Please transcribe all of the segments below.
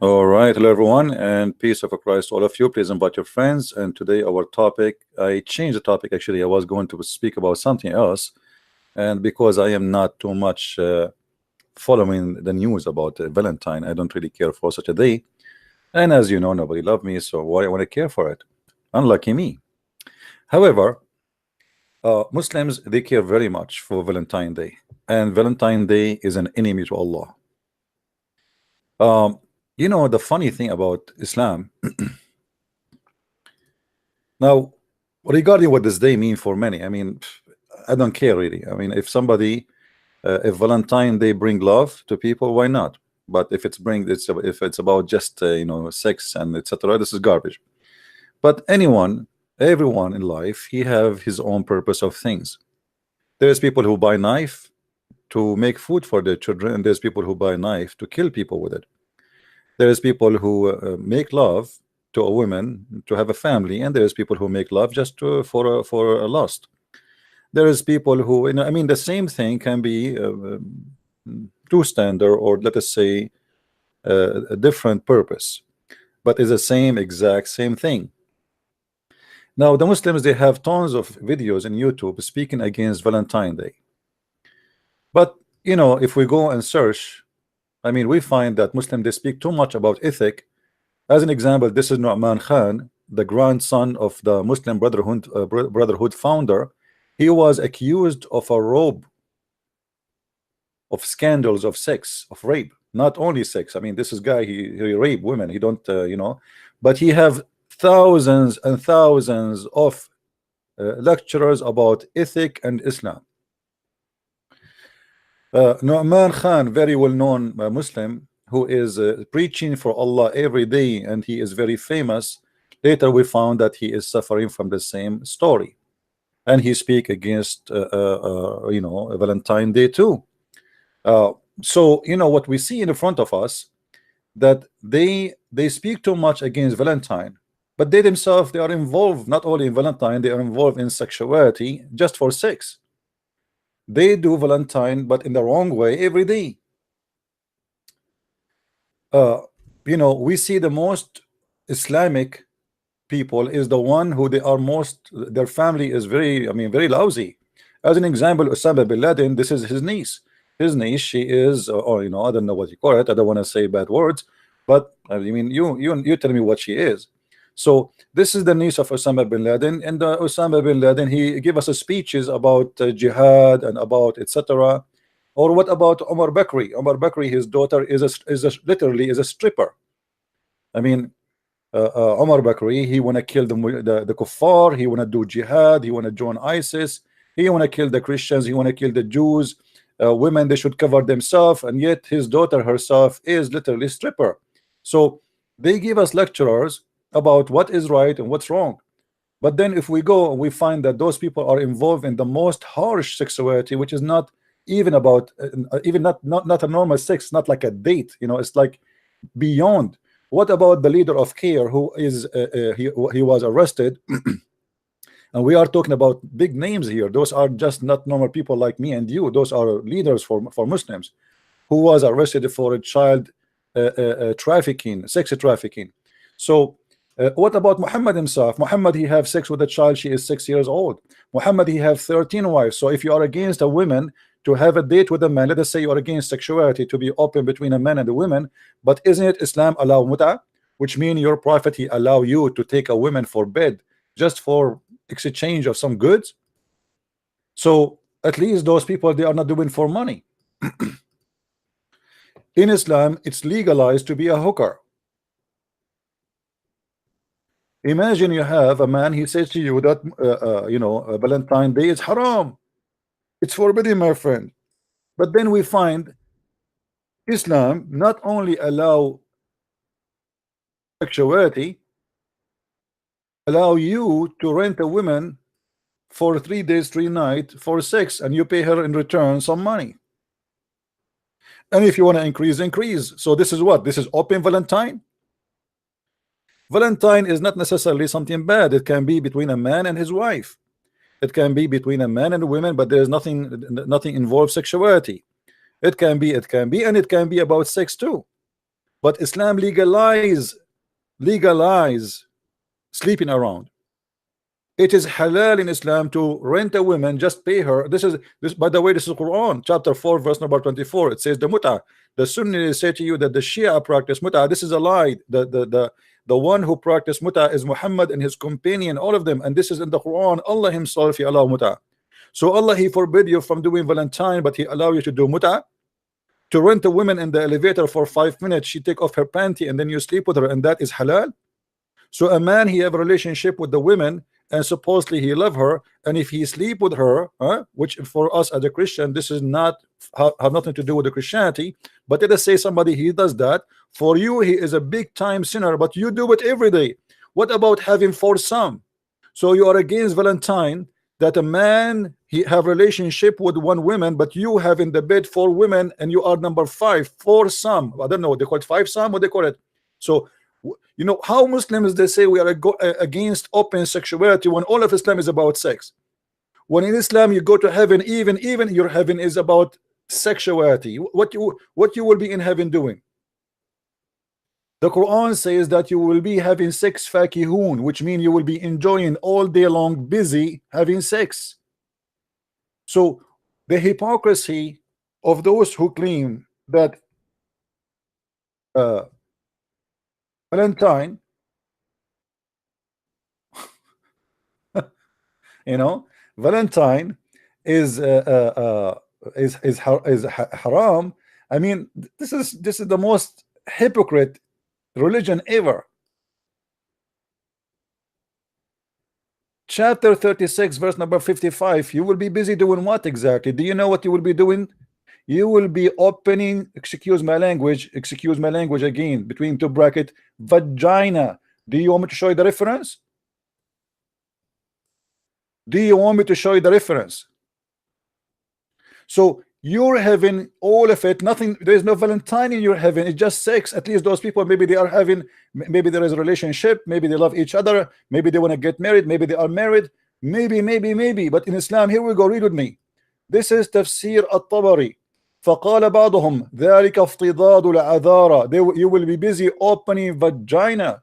All right, hello everyone, and peace of Christ to all of you. Please invite your friends. And today our topic, I changed the topic. Actually, I was going to speak about something else, and because I am not too much following the news about Valentine, I don't really care for such a day. And as you know, nobody loved me, so why I want to care for it? Unlucky me. However, Muslims, they care very much for Valentine Day, and Valentine Day is an enemy to Allah. Um, the funny thing about Islam. Now, regarding what does day mean for many, I mean, I don't care really. I mean, if Valentine Day bring love to people, why not? But if it's about just sex and etc., this is garbage. But everyone in life, he have his own purpose of things. There's people who buy knife to make food for their children, and there's people who buy knife to kill people with it. There's people who make love to a woman to have a family, and there's people who make love just for a lust. There is people who, I mean, the same thing can be two standard, or let us say a different purpose, but is the exact same thing. Now, the Muslims, they have tons of videos in YouTube speaking against Valentine Day. But if we go and search, I mean, we find that Muslims, they speak too much about ethic. As an example, this is Nu'man Khan, the grandson of the Muslim Brotherhood founder. He was accused of a robe of scandals of sex, of rape, not only sex. I mean, this is guy, he rape women. He don't, but he have thousands and thousands of lecturers about ethic and Islam. Nu'man Khan, very well-known Muslim, who is preaching for Allah every day, and he is very famous. Later we found that he is suffering from the same story, and he speak against Valentine Day too. So what we see in front of us, that they speak too much against Valentine, but they themselves, they are involved not only in Valentine, they are involved in sexuality just for sex. They do Valentine but in the wrong way every day. We see the most Islamic people is the one who they are most, their family is very, I mean, very lousy. As an example, Osama bin Laden, this is his niece. His niece, she is, or I don't know what you call it. I don't want to say bad words, but I mean, you tell me what she is. So this is the niece of Osama bin Laden, and Osama bin Laden, he give us speeches about jihad and about etc. Or what about Omar Bakri? Omar Bakri, his daughter literally is a stripper. I mean, Omar Bakri, he want to kill the kuffar, he want to do jihad, he want to join ISIS, he want to kill the Christians, he want to kill the Jews. Women, they should cover themselves, and yet his daughter herself is literally stripper. So they give us lecturers about what is right and what's wrong. But then if we go and we find that those people are involved in the most harsh sexuality, which is not even about even not a normal sex, not like a date, it's like beyond. What about the leader of CARE, who is he was arrested? And we are talking about big names here. Those are just not normal people like me and you. Those are leaders for Muslims, who was arrested for a child trafficking, sex trafficking. So what about Muhammad himself? Muhammad, he have sex with a child, she is 6 years old. Muhammad, he have 13 wives. So if you are against a woman to have a date with a man, let us say you are against sexuality to be open between a man and a woman, but isn't it Islam allow mut'a, which means your prophet, he allow you to take a woman for bed just for exchange of some goods? So at least those people, they are not doing for money. In Islam, it's legalized to be a hooker. Imagine you have a man, he says to you that Valentine Day is haram, it's forbidden, my friend. But then we find Islam not only allow sexuality, allow you to rent a woman for 3 days 3 nights for sex, and you pay her in return some money. And if you want to increase. So this is what? This is open Valentine. Valentine is not necessarily something bad. It can be between a man and his wife. It can be between a man and a woman, but there is nothing involved sexuality. It can be, and it can be about sex too. But Islam legalize sleeping around. It is halal in Islam to rent a woman, just pay her. This, by the way, this is Quran, chapter 4, verse number 24. It says the muta. The Sunnis say to you that the Shia practice muta. This is a lie. The one who practiced muta is Muhammad and his companion, all of them. And this is in the Quran. Allah Himself, He allow muta. So Allah, He forbid you from doing Valentine, but He allow you to do muta. To rent a woman in the elevator for 5 minutes, she take off her panty and then you sleep with her, and that is halal. So a man, he have a relationship with the women, and supposedly he love her, and if he sleep with her, which for us as a Christian, this is not have nothing to do with the Christianity, but let us say somebody he does that, for you he is a big time sinner, but you do it every day. What about having foursome? So you are against Valentine, that a man he have relationship with one woman, but you have in the bed 4 women, and you are number 5, foursome. I don't know what they call it, 5-some, what they call it. So you know how Muslims, they say we are against open sexuality when all of Islam is about sex. When in Islam you go to heaven, even your heaven is about sexuality. What you will be in heaven doing? The Quran says that you will be having sex fakihun, which means you will be enjoying all day long, busy having sex. So the hypocrisy of those who claim that Valentine, you know, Valentine is haram. I mean, this is the most hypocrite religion ever. Chapter 36, verse number 55. You will be busy doing what exactly? Do you know what you will be doing? You will be opening, excuse my language again, between 2 bracket, vagina. Do you want me to show you the reference? Do you want me to show you the reference? So you're having all of it, nothing, there's no Valentine in your heaven, it's just sex. At least those people, maybe they are having, maybe there is a relationship, maybe they love each other, maybe they want to get married, maybe they are married, maybe. But in Islam, here we go, read with me. This is Tafsir At-Tabari. فقال بعضهم ذلك افتضاد العذارى. You will be busy opening vagina.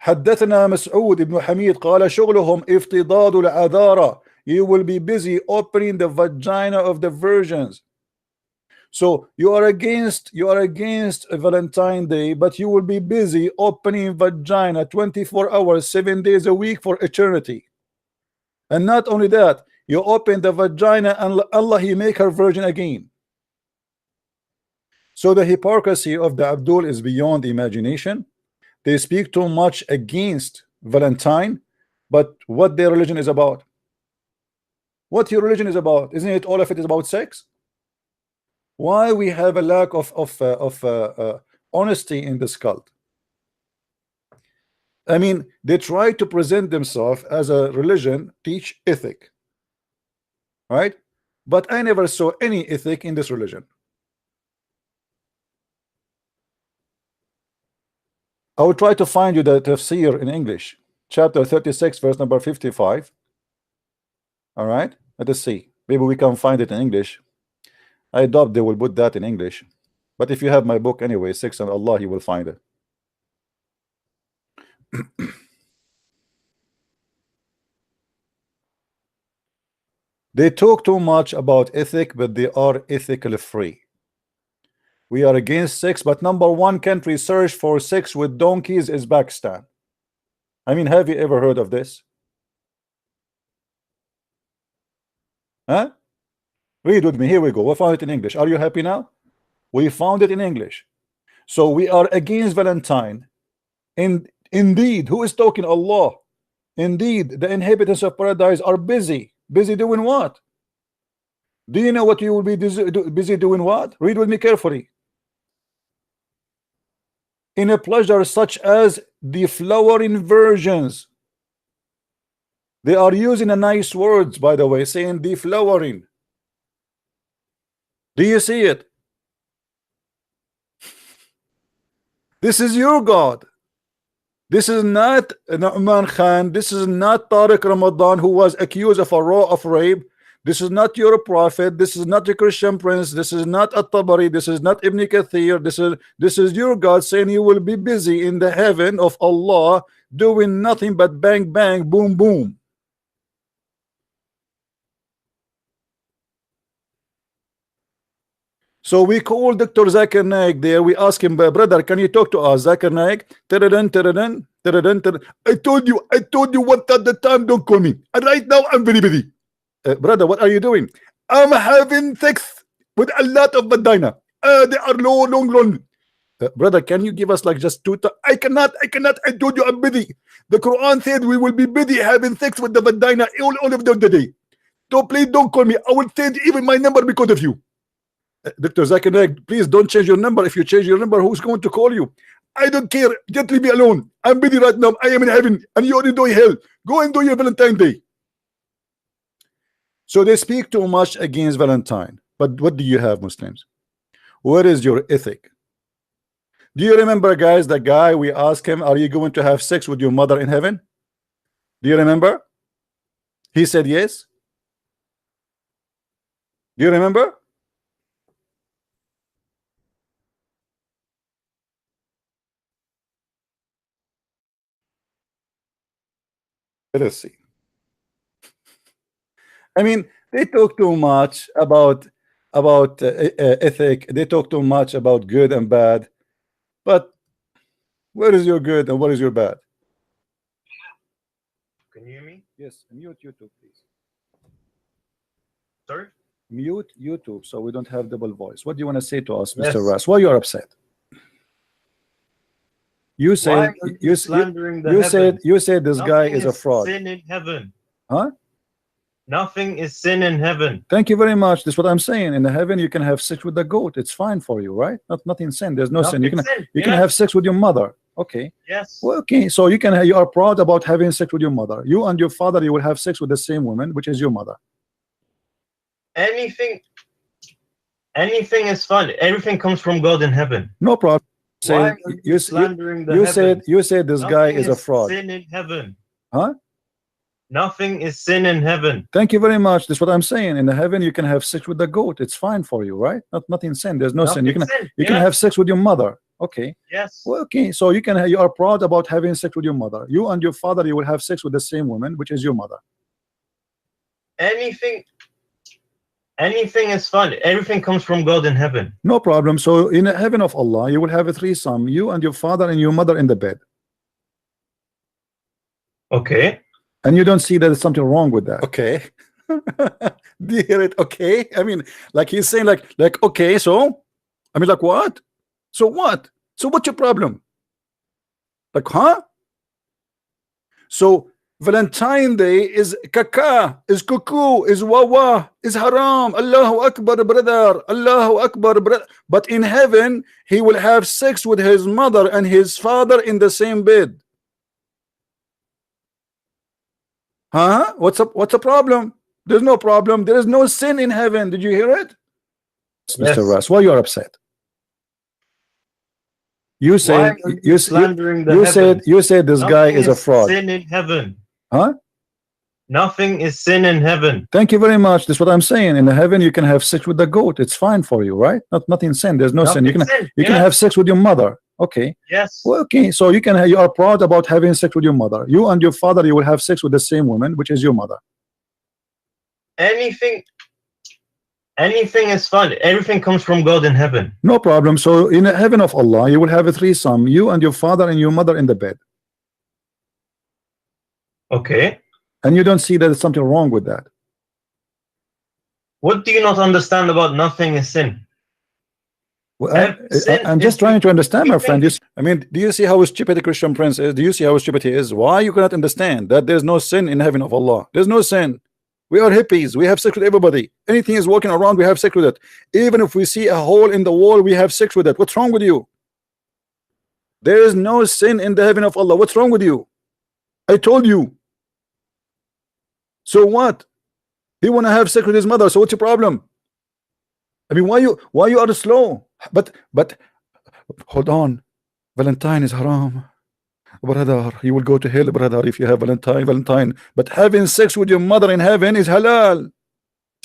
حدثنا مسعود بن حميد قال شغلهم افتضاد العذارى. You will be busy opening the vagina of the virgins. So you are against a Valentine Day, but you will be busy opening vagina 24 hours, 7 days a week for eternity. And not only that, you open the vagina and Allah, He make her virgin again. So the hypocrisy of the Abdul is beyond imagination. They speak too much against Valentine, but what their religion is about? What your religion is about? Isn't it all of it is about sex? Why we have a lack of honesty in this cult? I mean, they try to present themselves as a religion, teach ethic, right? But I never saw any ethic in this religion. I will try to find you the tafsir in English, chapter 36, verse number 55. All right, let us see. Maybe we can find it in English. I doubt they will put that in English, but if you have my book anyway, 6 on Allah, you will find it. They talk too much about ethic, but they are ethically free. We are against sex, but number 1 country search for sex with donkeys is Pakistan. I mean, have you ever heard of this? Huh? Read with me. Here we go. We found it in English. Are you happy now? We found it in English. So we are against Valentine. And indeed, who is talking? Allah. Indeed, the inhabitants of paradise are busy. Busy doing what? Do you know what you will be busy doing? What? Read with me carefully. In a pleasure such as the flowering virgins. They are using a nice words, by the way, saying deflowering. Do you see it? This is your God. This is not Nu'man Khan. This is not Tariq Ramadan, who was accused of a rape. This is not your prophet. This is not the Christian prince. This is not At-Tabari. This is not Ibn Kathir. This is your God saying you will be busy in the heaven of Allah doing nothing but bang bang boom boom. So we call Dr. Zakir Naik there. We ask him, brother, can you talk to us? Zakir Naik, I told you what at the time, don't call me. And right now I'm very busy. Brother, what are you doing? I'm having sex with a lot of vagina. They are long. Brother, can you give us like just two? I cannot. I told you I'm busy. The Quran said we will be busy having sex with the vagina all of the day. So please don't call me. I will change even my number because of you. Dr. Zakir Naik, please don't change your number. If you change your number, who's going to call you? I don't care. Just leave me alone. I'm busy right now. I am in heaven and you're in hell. Go and do your Valentine's Day. So they speak too much against Valentine. But what do you have, Muslims? Where is your ethic? Do you remember, guys, the guy we asked him, are you going to have sex with your mother in heaven? Do you remember? He said yes. Do you remember? Let us see. I mean, they talk too much about ethic. They talk too much about good and bad. But where is your good and what is your bad? Can you hear me? Yes, mute YouTube, please. Sorry? Mute YouTube so we don't have double voice. What do you want to say to us, Yes. Mr. Ras? Why you are upset? You said Why are you slandering the you heavens? said this Nothing guy is a fraud. Sin in heaven. Huh? Nothing is sin in heaven. Thank you very much. That's what I'm saying. In the heaven, you can have sex with the goat. It's fine for you, right? Nothing sin. There's no sin. You can have sex with your mother. Okay. Yes. Well, okay. So you are proud about having sex with your mother. You and your father, you will have sex with the same woman, which is your mother. Anything is fun. Everything comes from God in heaven. No problem. Why are you slandering the heavens? You said this guy is a fraud. Sin in heaven. Huh? Nothing is sin in heaven. Thank you very much. That's what I'm saying. In the heaven, you can have sex with the goat. It's fine for you, right? Nothing sin. There's no sin. You can have sex with your mother. Okay. Yes. Well, okay. So you are proud about having sex with your mother. You and your father, you will have sex with the same woman, which is your mother. Anything is fun. Everything comes from God in heaven. No problem. So in the heaven of Allah, you will have a threesome. You and your father and your mother in the bed. Okay. And you don't see that there's something wrong with that. Okay. Do you hear it? Okay. I mean, like he's saying like okay, so I mean, like what? So what? So what's your problem? Like, huh? So Valentine Day is kaka, is cuckoo, is wawa, is haram. Allahu Akbar, brother. Allahu Akbar, brother. But in heaven, he will have sex with his mother and his father in the same bed. Huh? What's up? What's the problem? There's no problem. There is no sin in heaven. Did you hear it? Yes. Mr. Ras, why you are upset? You said you said this guy is a fraud. Sin in heaven. Huh? Nothing is sin in heaven. Thank you very much. That's what I'm saying. In the heaven, you can have sex with the goat. It's fine for you, right? Nothing sin. There's no sin. You can have sex with your mother. Okay. Yes. Well, okay. So you are proud about having sex with your mother. You and your father, you will have sex with the same woman, which is your mother. Anything is fun. Everything comes from God in heaven. No problem. So in the heaven of Allah, you will have a threesome. You and your father and your mother in the bed. Okay. And you don't see that there's something wrong with that. What do you not understand about nothing is sin? Well, I'm just trying to understand, my friend. I mean, do you see how stupid the Christian prince is? Do you see how stupid he is? Why you cannot understand that there's no sin in heaven of Allah? There's no sin. We are hippies. We have sex with everybody. Anything is walking around, we have sex with it. Even if we see a hole in the wall, we have sex with it. What's wrong with you? There is no sin in the heaven of Allah. What's wrong with you? I told you. So what? He want to have sex with his mother. So what's your problem? I mean, why you are slow? But hold on. Valentine is haram. Brother, you will go to hell, brother, if you have Valentine. But having sex with your mother in heaven is halal.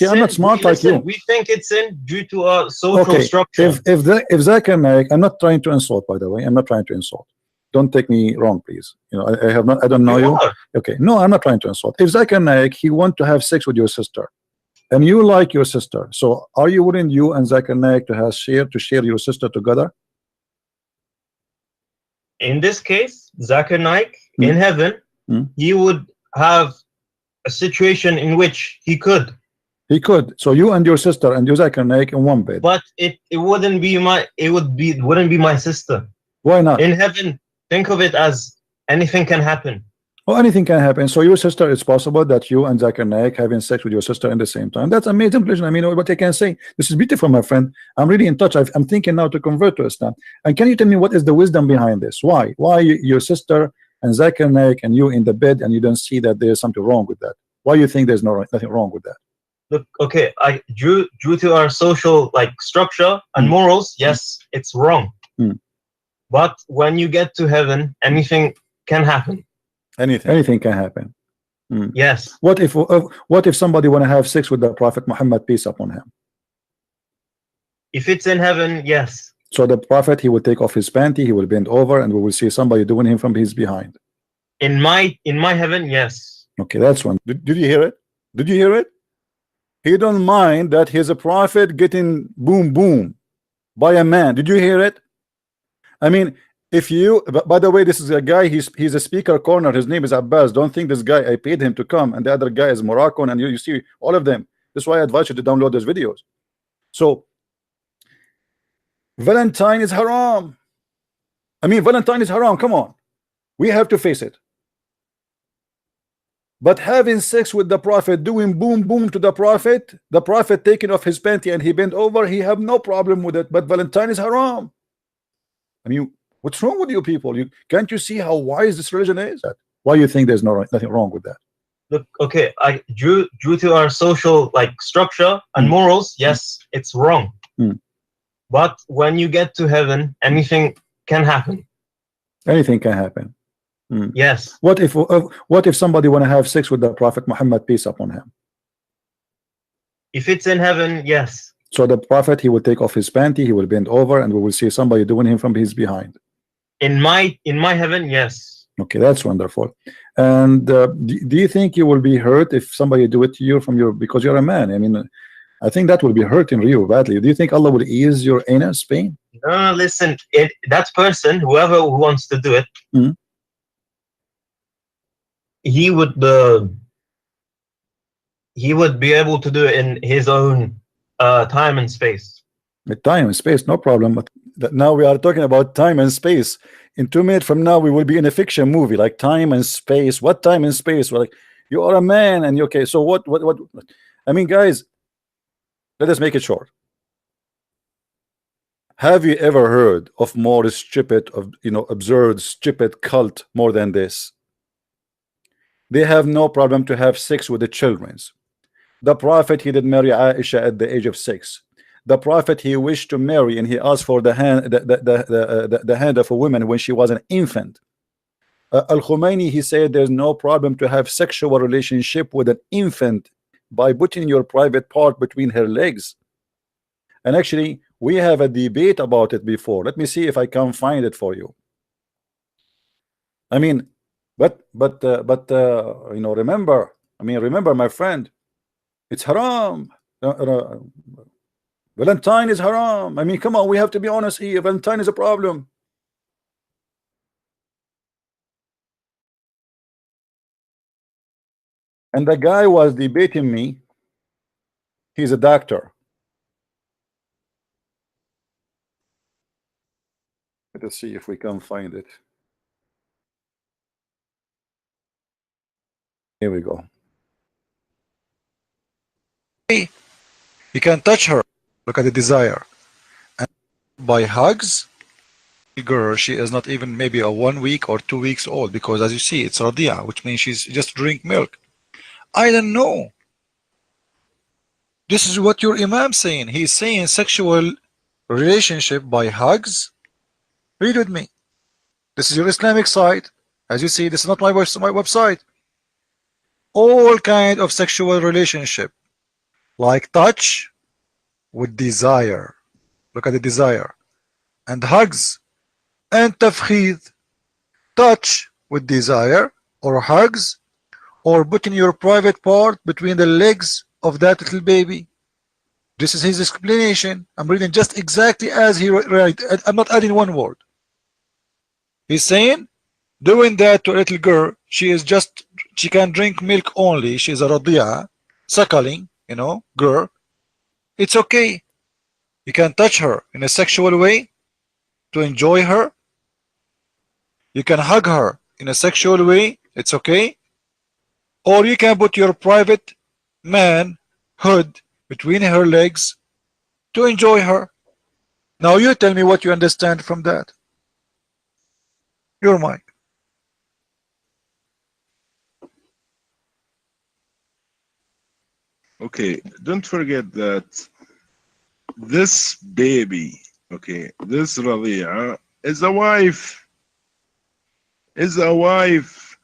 See, I'm not sin. smart like Listen, you. we think it's sin due to our social Okay, structure. if Zakir Naik, I'm not trying to insult, by the way. I'm not trying to insult. Don't take me wrong, please. You know, I have not. I don't know You you. are. Okay, no, I'm not trying to insult. If Zakir Naik, he want to have sex with your sister, and you like your sister, so are you willing, you and Zakir Naik, to share your sister together? In this case, Zakir Naik Hmm. in heaven, Hmm. he would have a situation in which he could, He could. So you and your sister and you Zakir Naik in one bed. but it wouldn't be my wouldn't be my sister. Why not? In heaven, think of it as anything can happen. Well, anything can happen. So your sister, it's possible that you and Zakir Naik having sex with your sister in the same time. That's amazing. I mean, what I can say. This is beautiful, my friend. I'm really in touch. I'm thinking now to convert to Islam. And can you tell me what is the wisdom behind this? Why? Why your sister and Zakir Naik and you in the bed and you don't see that there's something wrong with that? Why you think there's nothing wrong with that? Look, okay, due to our social structure and morals, yes, it's wrong. But when you get to heaven, anything can happen. Anything can happen. Yes. What if somebody want to have sex with the Prophet Muhammad, peace upon him? If it's in heaven, yes. So the Prophet, he will take off his panty, he will bend over, and we will see somebody doing him from his behind. In my heaven, yes. Okay, that's one. Did you hear it? Did you hear it? He don't mind that he's a prophet getting boom boom by a man. Did you hear it? I mean, if you, by the way, this is a guy, he's a speaker corner, his name is Abbas. Don't think this guy, I paid him to come, and the other guy is Moroccan, and you see all of them. That's why I advise you to download those videos. So Valentine is haram. I mean, Valentine is haram. Come on, we have to face it. But having sex with the Prophet, doing boom boom to the Prophet taking off his panty and he bent over, he have no problem with it. But Valentine is haram. I mean, what's wrong with you people? Can't you see how wise this religion is? Why you think there's nothing wrong with that? Look, okay, due to our social structure and morals, yes, it's wrong. But when you get to heaven, anything can happen. Anything can happen. Yes. What if somebody want to have sex with the Prophet Muhammad, peace upon him? If it's in heaven, yes. So the Prophet, he will take off his panty, he will bend over, and we will see somebody doing him from his behind. In my heaven, yes. Okay, that's wonderful. And do you think you will be hurt if somebody do it to you because you're a man? I mean, I think that will be hurting you badly. Do you think Allah will ease your anus pain? No, listen, that person, whoever who wants to do it, he would be able to do it in his own time and space. With time and space, no problem. But now we are talking about time and space. In 2 minutes from now, we will be in a fiction movie like time and space. What time and space? We're like, you are a man, and you okay? So what? I mean, guys, let us make it short. Have you ever heard of more stupid, absurd, stupid cult more than this? They have no problem to have sex with the children's. The Prophet, he did marry Aisha at the age of 6. The Prophet, he wished to marry and he asked for the hand of a woman when she was an infant. Al-Khomeini, he said there's no problem to have sexual relationship with an infant by putting your private part between her legs. And actually, we have a debate about it before. Let me see if I can find it for you. I mean, but remember, my friend, it's haram. Valentine is haram. I mean, come on, we have to be honest here. Valentine is a problem. And the guy was debating me. He's a doctor. Let us see if we can find it. Here we go. You can touch her. Look at the desire. And by hugs, girl, she is not even maybe a 1 week or 2 weeks old, because as you see, it's radia, which means she's just drink milk. I don't know. This is what your imam saying. He's saying sexual relationship by hugs. Read with me. This is your Islamic site. As you see, this is not my website. All kind of sexual relationship. like touch with desire. Look at the desire. And hugs and tafkhid. Touch with desire or hugs or putting your private part between the legs of that little baby. This is his explanation. I'm reading just exactly as he wrote. I'm not adding one word. He's saying doing that to a little girl, she can drink milk only. She's a radia, suckling, girl. It's okay. You can touch her in a sexual way to enjoy her. You can hug her in a sexual way. It's okay. Or you can put your private man hood between her legs to enjoy her. Now you tell me what you understand from that. Your mic. Okay, don't forget that this baby, okay, this Radia is a wife. Is a wife.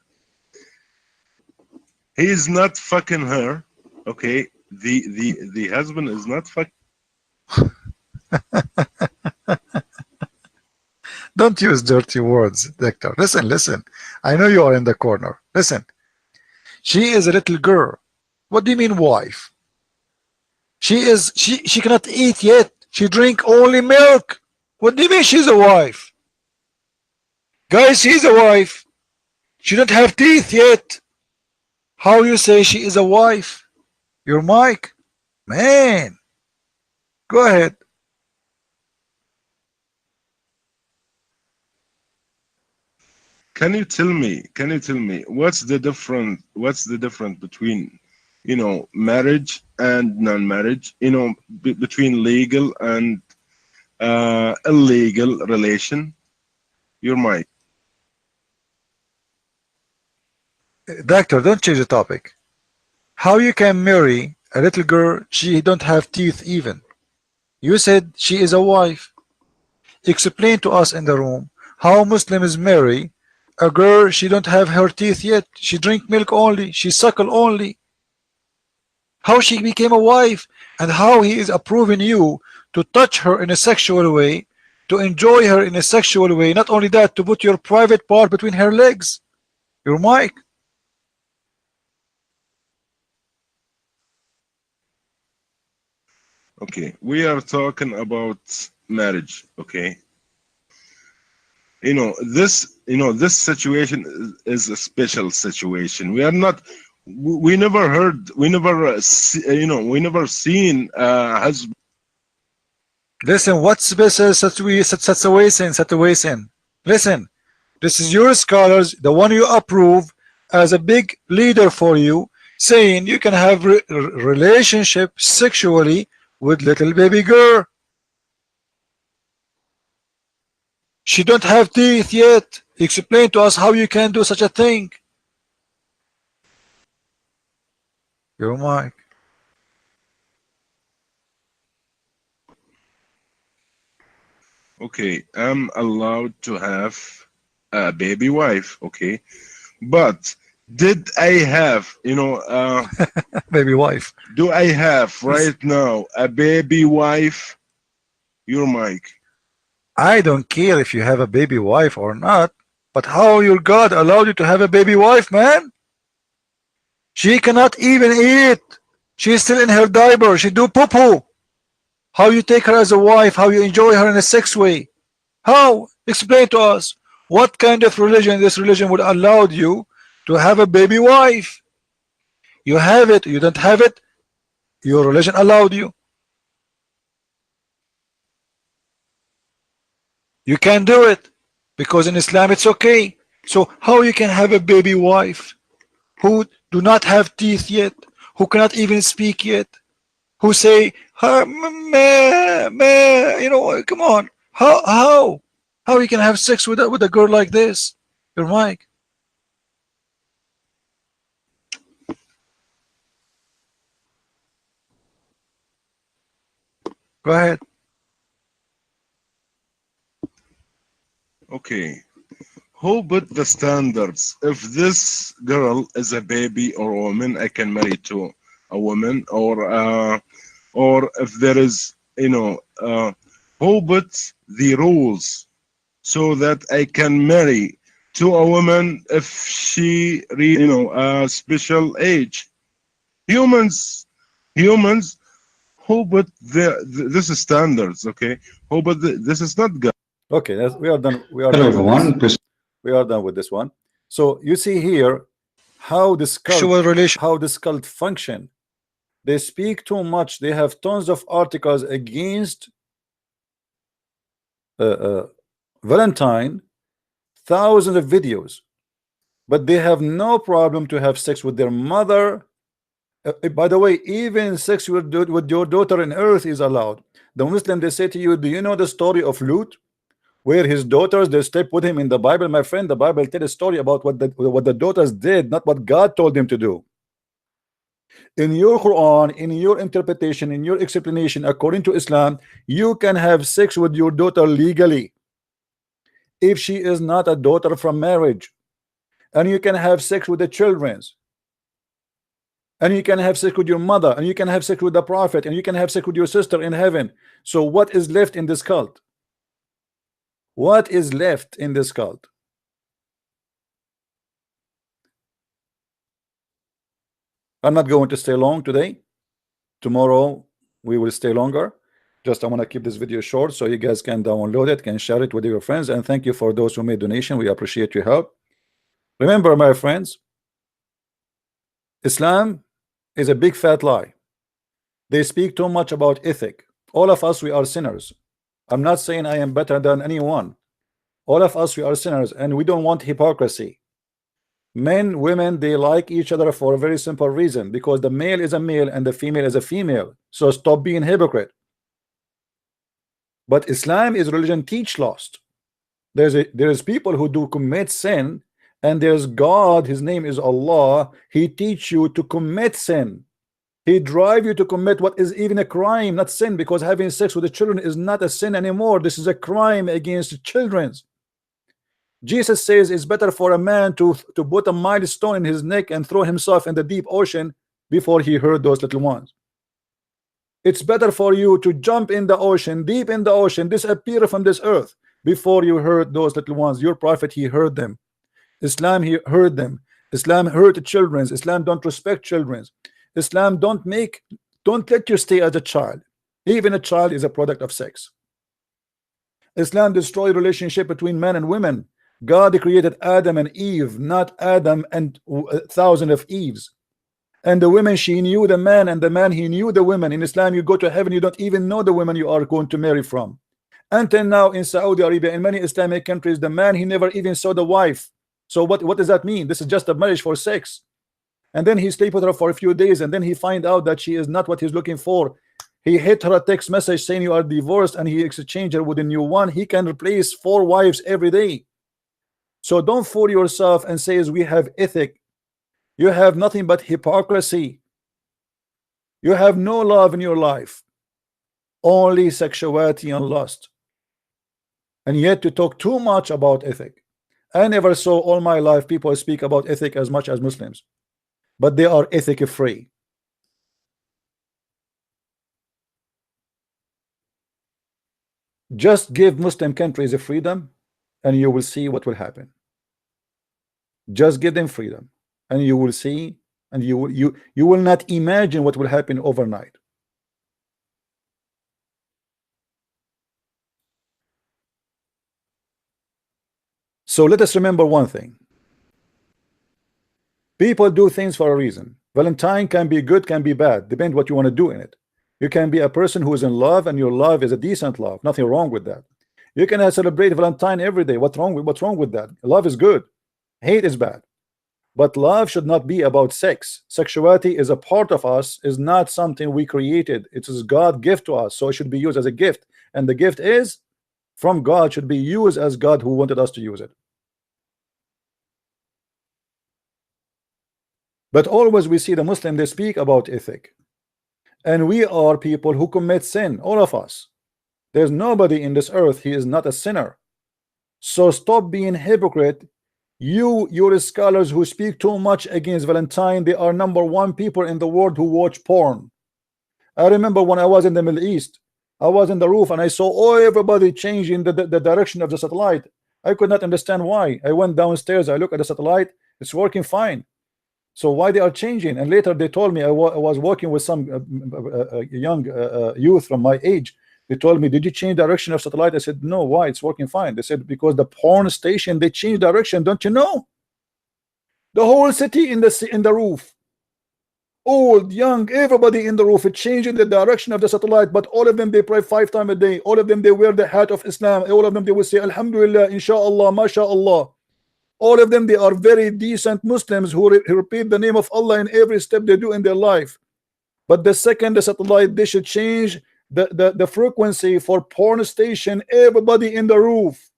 He is not fucking her. Okay, the husband is not fucking. Don't use dirty words, Doctor. Listen. I know you are in the corner. Listen. She is a little girl. What do you mean wife? She cannot eat yet. She drink only milk. What do you mean she's a wife? Guys, she's a wife. She don't have teeth yet. How you say she is a wife? Your mic? Man. Go ahead. Can you tell me what's the difference between marriage and non-marriage, between legal and illegal relation? Your mic. Doctor, don't change the topic. How you can marry a little girl, she don't have teeth even. You said she is a wife. Explain to us in the room how Muslims marry a girl, she don't have her teeth yet. She drink milk only. She suckle only. How she became a wife and how he is approving you to touch her in a sexual way, to enjoy her in a sexual way. Not only that, to put your private part between her legs. Your mic. Okay, we are talking about marriage. Okay, this situation is a special situation. We are not. We never heard. We never. We never seen husband. Listen, what's special situation? Listen, this is your scholars, the one you approve as a big leader for you, saying you can have relationship sexually with little baby girl. She don't have teeth yet. Explain to us how you can do such a thing. Your mic. Okay, I'm allowed to have a baby wife. Okay, but did I have, baby wife? Do I have right now a baby wife? Your mic. I don't care if you have a baby wife or not, but how your God allowed you to have a baby wife, man? She cannot even eat. She's still in her diaper. She do poo-poo. How you take her as a wife? How you enjoy her in a sex way? How? Explain to us. What kind of religion this religion would allow you to have a baby wife? You have it. You don't have it. Your religion allowed you. You can do it because in Islam it's okay. So how you can have a baby wife who do not have teeth yet, who cannot even speak yet, who say, come on, how you can have sex with a girl like this? Your mic. Go ahead. Okay. Who put the standards? If this girl is a baby or a woman, I can marry too. a woman, or if there is, who puts the rules so that I can marry to a woman if she reach, a special age. Humans who put this is standards, okay? Who put this is not God. Okay, we are done. We are Hello done with this. everyone. We are done with this one. So you see here how this Sexual relation. cult function. They speak too much. They have tons of articles against Valentine, thousands of videos, but they have no problem to have sex with their mother. By the way, even sex with your daughter in earth is allowed. The Muslim, they say to you, do you know the story of Lut, where his daughters, they slept with him in the Bible? My friend, the Bible tells a story about what the daughters did, not what God told them to do. In your Quran, in your interpretation, in your explanation, according to Islam, you can have sex with your daughter legally if she is not a daughter from marriage, and you can have sex with the children's, and you can have sex with your mother, and you can have sex with the prophet, and you can have sex with your sister in heaven. So what is left in this cult? What is left in this cult? I'm not going to stay long today. Tomorrow we will stay longer. Just I want to keep this video short so you guys can download it, can share it with your friends, and thank you for those who made donation. We appreciate your help. Remember, my friends, Islam is a big fat lie. They speak too much about ethic. All of us, we are sinners. I'm not saying I am better than anyone. All of us, we are sinners, and we don't want hypocrisy. Men, women, they like each other for a very simple reason, because the male is a male and the female is a female. So stop being hypocrite. But Islam is religion teach lost. There's people who do commit sin, and there's God, his name is Allah. He teach you to commit sin. He drive you to commit what is even a crime, not sin, because having sex with the children is not a sin anymore. This is a crime against the children. Jesus says it's better for a man to put a milestone in his neck and throw himself in the deep ocean before he hurt those little ones. It's better for you to jump in the ocean, deep in the ocean, disappear from this earth before you hurt those little ones. Your prophet, he heard them. Islam, he heard them. Islam hurt the children. Islam don't respect children. Islam don't let you stay as a child. Even a child is a product of sex. Islam destroy relationship between men and women. God created Adam and Eve, not Adam and a thousand of Eves. And the women, she knew the man, and the man, he knew the women. In Islam, you go to heaven, you don't even know the women you are going to marry from. Until now, in Saudi Arabia, in many Islamic countries, the man, he never even saw the wife. So what does that mean? This is just a marriage for sex. And then he sleep with her for a few days, and then he find out that she is not what he's looking for. He hit her a text message saying you are divorced, and he exchanged her with a new one. He can replace 4 wives every day. So don't fool yourself and say we have ethic. You have nothing but hypocrisy. You have no love in your life, only sexuality and lust. And yet to talk too much about ethic. I never saw all my life people speak about ethic as much as Muslims, but they are ethic free. Just give Muslim countries a freedom and you will see what will happen. Just give them freedom and you will see, and you will not imagine what will happen overnight. So let us remember one thing. People do things for a reason. Valentine can be good, can be bad, depend what you want to do in it. You can be a person who is in love, and your love is a decent love. Nothing wrong with that. You can celebrate Valentine every day. What's wrong with that? Love is good. Hate is bad. But love should not be about sex. Sexuality is a part of us, is not something we created. It is God gift to us, so it should be used as a gift. And the gift is from God, should be used as God who wanted us to use it. But always we see the Muslim, they speak about ethic. And we are people who commit sin, all of us. There's nobody in this earth, he is not a sinner. So stop being hypocrite Your scholars who speak too much against Valentine, they are #1 people in the world who watch porn. I remember when I was in the Middle East, I was in the roof and I saw everybody changing the direction of the satellite. I could not understand why. I went downstairs, I look at the satellite, it's working fine. So why they are changing? And later they told me, I was working with some young youth from my age. They told me, did you change direction of satellite? I said, no. Why? It's working fine. They said, because the porn station, they changed direction. Don't you know? The whole city in the roof, old, young, everybody in the roof, it changing the direction of the satellite. But all of them, they pray 5 times a day. All of them, they wear the hat of Islam. All of them, they will say Alhamdulillah, Inshallah, MashaAllah. All of them, they are very decent Muslims who repeat the name of Allah in every step they do in their life. But the second the satellite, they should change the frequency for porn station. Everybody in the roof.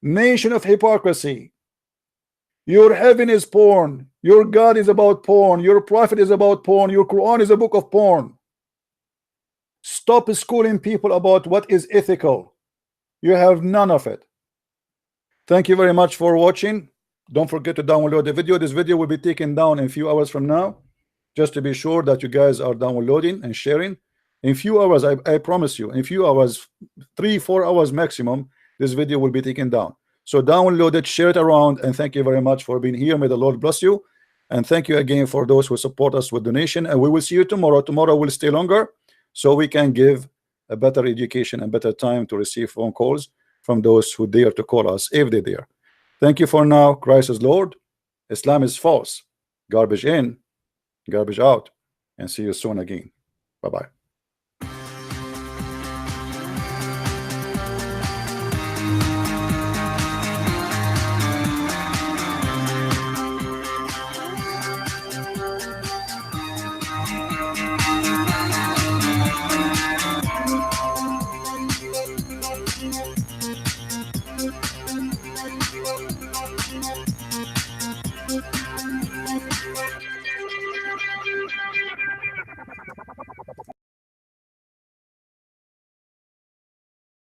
Nation of hypocrisy. Your heaven is porn. Your God is about porn. Your prophet is about porn. Your Quran is a book of porn. Stop schooling people about what is ethical. You have none of it. Thank you very much for watching. Don't forget to download the video. This video will be taken down in a few hours from now, just to be sure that you guys are downloading and sharing. In few hours, I promise you, in few hours, 3-4 hours maximum, this video will be taken down. So download it, share it around, and thank you very much for being here. May the Lord bless you. And thank you again for those who support us with donation. And we will see you tomorrow. Tomorrow will stay longer so we can give a better education and better time to receive phone calls from those who dare to call us, if they dare. Thank you for now. Christ is Lord. Islam is false. Garbage in, garbage out. And see you soon again. Bye-bye.